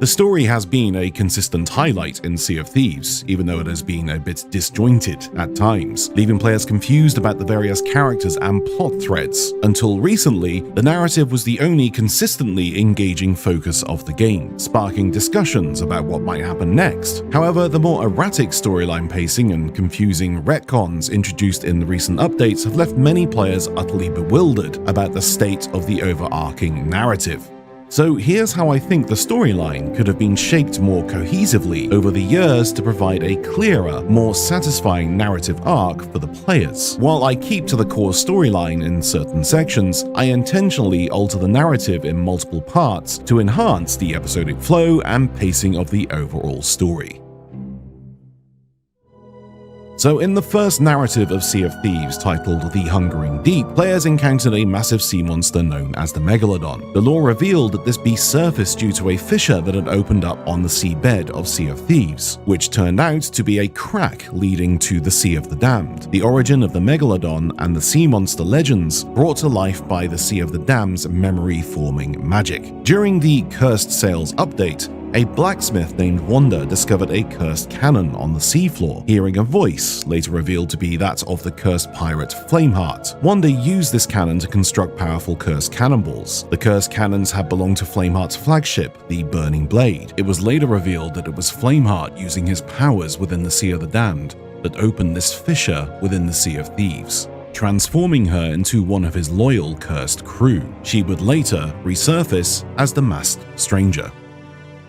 The story has been a consistent highlight in Sea of Thieves, even though it has been a bit disjointed at times, leaving players confused about the various characters and plot threads. Until recently, the narrative was the only consistently engaging focus of the game, sparking discussions about what might happen next. However, the more erratic storyline pacing and confusing retcons introduced in the recent updates have left many players utterly bewildered about the state of the overarching narrative. So here's how I think the storyline could have been shaped more cohesively over the years to provide a clearer, more satisfying narrative arc for the players. While I keep to the core storyline in certain sections, I intentionally alter the narrative in multiple parts to enhance the episodic flow and pacing of the overall story. So in the first narrative of Sea of Thieves, titled The Hungering Deep, players encountered a massive sea monster known as the Megalodon. The lore revealed that this beast surfaced due to a fissure that had opened up on the seabed of Sea of Thieves, which turned out to be a crack leading to the Sea of the Damned, the origin of the Megalodon and the sea monster legends brought to life by the Sea of the Damned's memory-forming magic. During the Cursed Sails update, a blacksmith named Wanda discovered a cursed cannon on the seafloor, hearing a voice, later revealed to be that of the cursed pirate Flameheart. Wanda used this cannon to construct powerful cursed cannonballs. The cursed cannons had belonged to Flameheart's flagship, the Burning Blade. It was later revealed that it was Flameheart using his powers within the Sea of the Damned that opened this fissure within the Sea of Thieves, transforming her into one of his loyal cursed crew. She would later resurface as the Masked Stranger.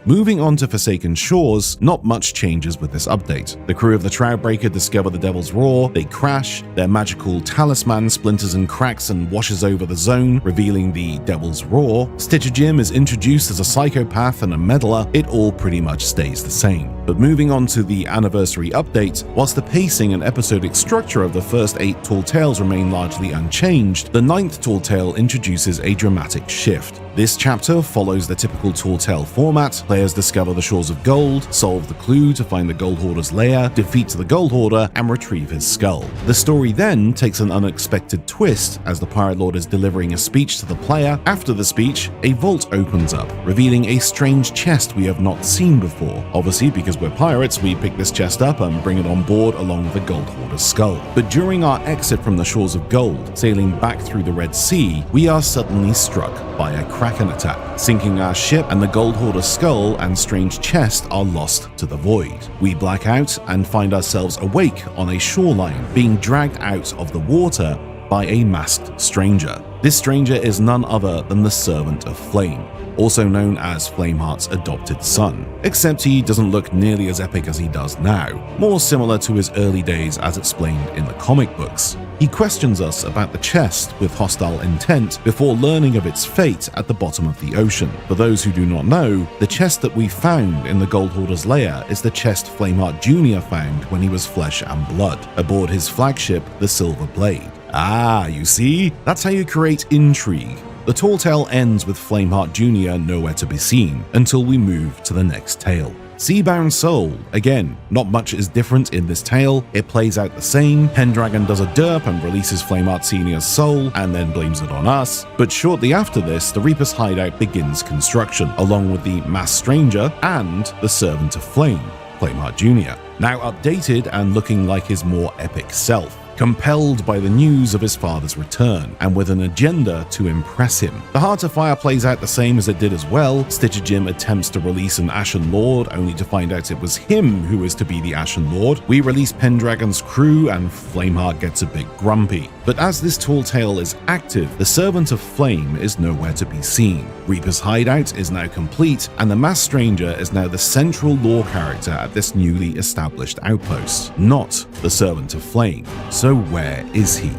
Moving on to Forsaken Shores, not much changes with this update. The crew of the Shroudbreaker discover the Devil's Roar, they crash, their magical talisman splinters and cracks and washes over the zone, revealing the Devil's Roar. Stitcher Jim is introduced as a psychopath and a meddler. It all pretty much stays the same. But moving on to the Anniversary update, whilst the pacing and episodic structure of the first 8 Tall Tales remain largely unchanged, the 9th Tall Tale introduces a dramatic shift. This chapter follows the typical Tall Tale format. Players discover the Shores of Gold, solve the clue to find the Gold Hoarder's lair, defeat the Gold Hoarder, and retrieve his skull. The story then takes an unexpected twist as the Pirate Lord is delivering a speech to the player. After the speech, a vault opens up, revealing a strange chest we have not seen before. Obviously, because we're pirates, we pick this chest up and bring it on board along with the Gold Hoarder's skull. But during our exit from the Shores of Gold, sailing back through the Red Sea, we are suddenly struck by a Kraken attack, sinking our ship, and the Gold Hoarder's skull and strange chest are lost to the void. We black out and find ourselves awake on a shoreline, being dragged out of the water by a masked stranger. This stranger is none other than the Servant of Flame, also known as Flameheart's adopted son, except he doesn't look nearly as epic as he does now, more similar to his early days as explained in the comic books. He questions us about the chest with hostile intent before learning of its fate at the bottom of the ocean. For those who do not know, the chest that we found in the Gold Hoarder's lair is the chest Flameheart Jr. found when he was flesh and blood, aboard his flagship, the Silver Blade. Ah, you see? That's how you create intrigue. The Tall Tale ends with Flameheart Jr. nowhere to be seen until we move to the next tale. Seabound Soul. Again, not much is different in this tale. It plays out the same. Pendragon does a derp and releases Flameheart Sr.'s soul and then blames it on us. But shortly after this, the Reaper's hideout begins construction, along with the Masked Stranger and the Servant of Flame, Flameheart Jr., now updated and looking like his more epic self, compelled by the news of his father's return, and with an agenda to impress him. The Heart of Fire plays out the same as it did as well. Stitcher Jim attempts to release an Ashen Lord, only to find out it was him who is to be the Ashen Lord. We release Pendragon's crew, and Flameheart gets a bit grumpy. But as this Tall Tale is active, the Servant of Flame is nowhere to be seen. Reaper's hideout is now complete, and the Masked Stranger is now the central lore character at this newly established outpost, not the Servant of Flame. So where is he?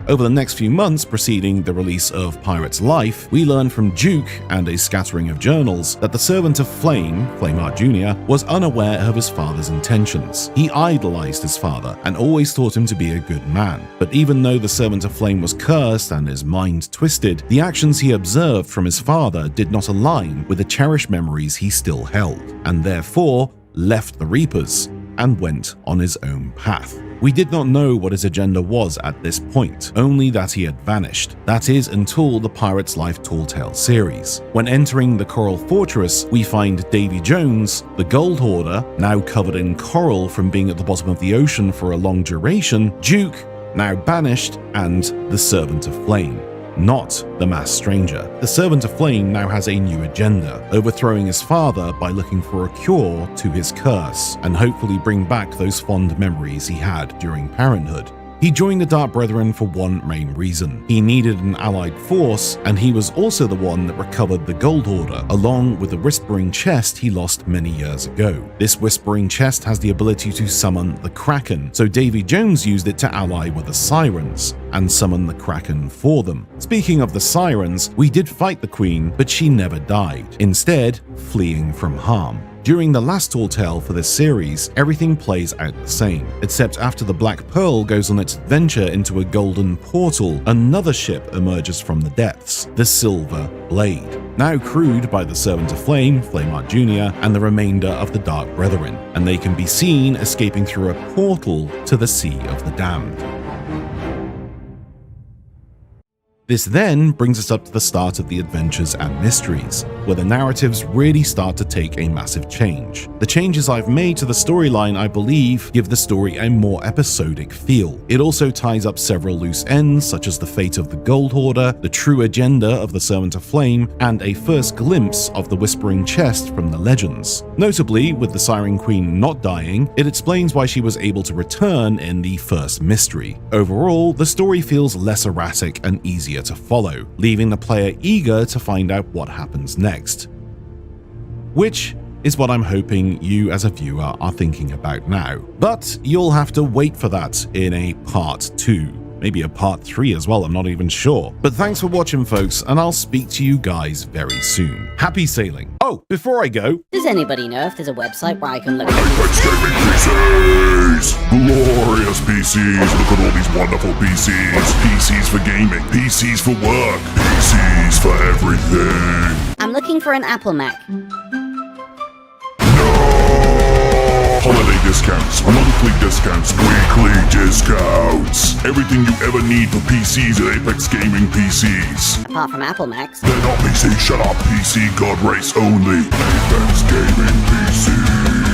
Over the next few months preceding the release of Pirate's Life, we learn from Duke and a scattering of journals that the Servant of Flame, Flameheart Jr., was unaware of his father's intentions. He idolized his father and always thought him to be a good man. But even though the Servant of Flame was cursed and his mind twisted, the actions he observed from his father did not align with the cherished memories he still held, and therefore left the Reapers and went on his own path. We did not know what his agenda was at this point, only that he had vanished. That is until the Pirate's Life Tall Tale series. When entering the Coral Fortress, we find Davy Jones, the Gold Hoarder, now covered in coral from being at the bottom of the ocean for a long duration, Duke, now banished, and the Servant of Flame. Not the Masked Stranger. The Servant of Flame now has a new agenda, overthrowing his father by looking for a cure to his curse, and hopefully bring back those fond memories he had during parenthood. He joined the Dark Brethren for one main reason. He needed an allied force, and he was also the one that recovered the Gold Hoarder, along with the Whispering Chest he lost many years ago. This Whispering Chest has the ability to summon the Kraken, so Davy Jones used it to ally with the Sirens, and summon the Kraken for them. Speaking of the Sirens, we did fight the Queen, but she never died, instead fleeing from harm. During the last Tall Tale for this series, everything plays out the same, except after the Black Pearl goes on its adventure into a golden portal, another ship emerges from the depths, the Silver Blade, now crewed by the Servant of Flame, Flameheart Jr., and the remainder of the Dark Brethren, and they can be seen escaping through a portal to the Sea of the Damned. This then brings us up to the start of the Adventures and Mysteries, where the narratives really start to take a massive change. The changes I've made to the storyline, I believe, give the story a more episodic feel. It also ties up several loose ends, such as the fate of the Gold Hoarder, the true agenda of the Servant of Flame, and a first glimpse of the Whispering Chest from the legends. Notably, with the Siren Queen not dying, it explains why she was able to return in the first mystery. Overall, the story feels less erratic and easier to follow, leaving the player eager to find out what happens next. Which is what I'm hoping you as a viewer are thinking about now. But you'll have to wait for that in a part 2. Maybe a part 3 as well, I'm not even sure. But thanks for watching, folks, and I'll speak to you guys very soon. Happy sailing. Oh, before I go... Does anybody know if there's a website where I can look Apex Gaming PCs! Glorious PCs! Look at all these wonderful PCs! PCs for gaming, PCs for work, PCs for everything! I'm looking for an Apple Mac. Holiday discounts, monthly discounts, weekly discounts. Everything you ever need for PCs at Apex Gaming PCs. Apart from Apple Macs. They're not PC, shut up, PC God race only. Apex Gaming PC.